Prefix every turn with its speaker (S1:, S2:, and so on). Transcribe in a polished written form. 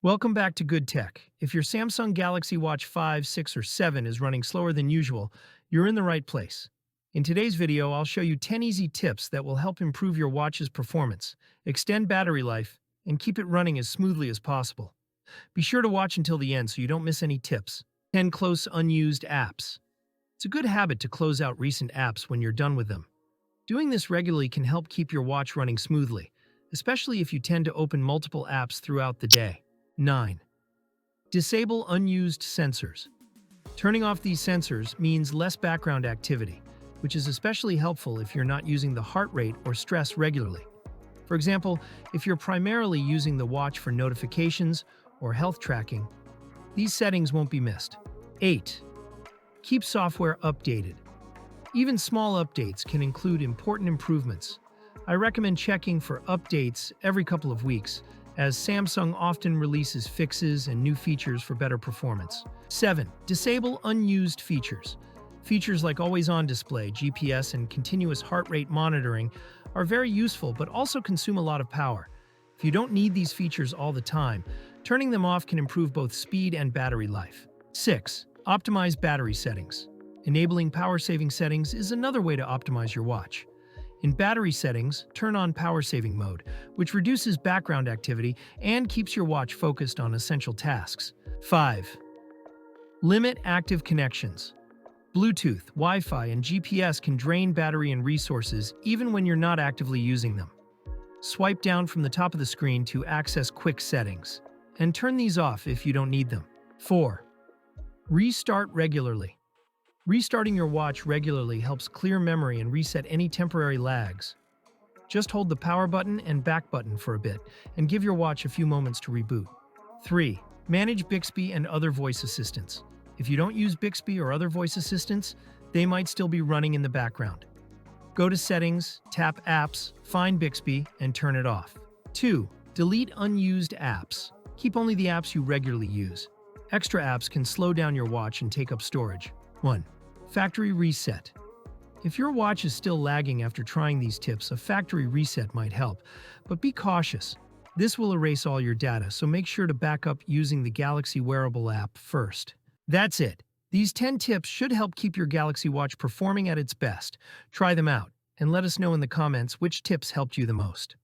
S1: Welcome back to Good Tech. If your Samsung Galaxy Watch 5, 6, or 7 is running slower than usual, you're in the right place. In today's video, I'll show you 10 easy tips that will help improve your watch's performance, extend battery life, and keep it running as smoothly as possible. Be sure to watch until the end so you don't miss any tips. 10 Close unused apps. It's a good habit to close out recent apps when you're done with them. Doing this regularly can help keep your watch running smoothly, especially if you tend to open multiple apps throughout the day. 9. Disable unused sensors. Turning off these sensors means less background activity, which is especially helpful if you're not using the heart rate or stress regularly. For example, if you're primarily using the watch for notifications or health tracking, these settings won't be missed. 8. Keep software updated. Even small updates can include important improvements. I recommend checking for updates every couple of weeks, as Samsung often releases fixes and new features for better performance. 7. Disable unused features. Features like always-on display, GPS, and continuous heart rate monitoring are very useful but also consume a lot of power. If you don't need these features all the time, turning them off can improve both speed and battery life. 6. Optimize battery settings. Enabling power-saving settings is another way to optimize your watch. In battery settings, turn on power-saving mode, which reduces background activity and keeps your watch focused on essential tasks. 5. Limit active connections. Bluetooth, Wi-Fi, and GPS can drain battery and resources even when you're not actively using them. Swipe down from the top of the screen to access quick settings, and turn these off if you don't need them. 4. Restart regularly. Restarting your watch regularly helps clear memory and reset any temporary lags. Just hold the power button and back button for a bit, and give your watch a few moments to reboot. 3. Manage Bixby and other voice assistants. If you don't use Bixby or other voice assistants, they might still be running in the background. Go to Settings, tap Apps, find Bixby, and turn it off. 2. Delete unused apps. Keep only the apps you regularly use. Extra apps can slow down your watch and take up storage. 1. Factory reset. If your watch is still lagging after trying these tips, a factory reset might help, but be cautious. This will erase all your data, so make sure to back up using the Galaxy Wearable app first. That's it. These 10 tips should help keep your Galaxy Watch performing at its best. Try them out, and let us know in the comments which tips helped you the most.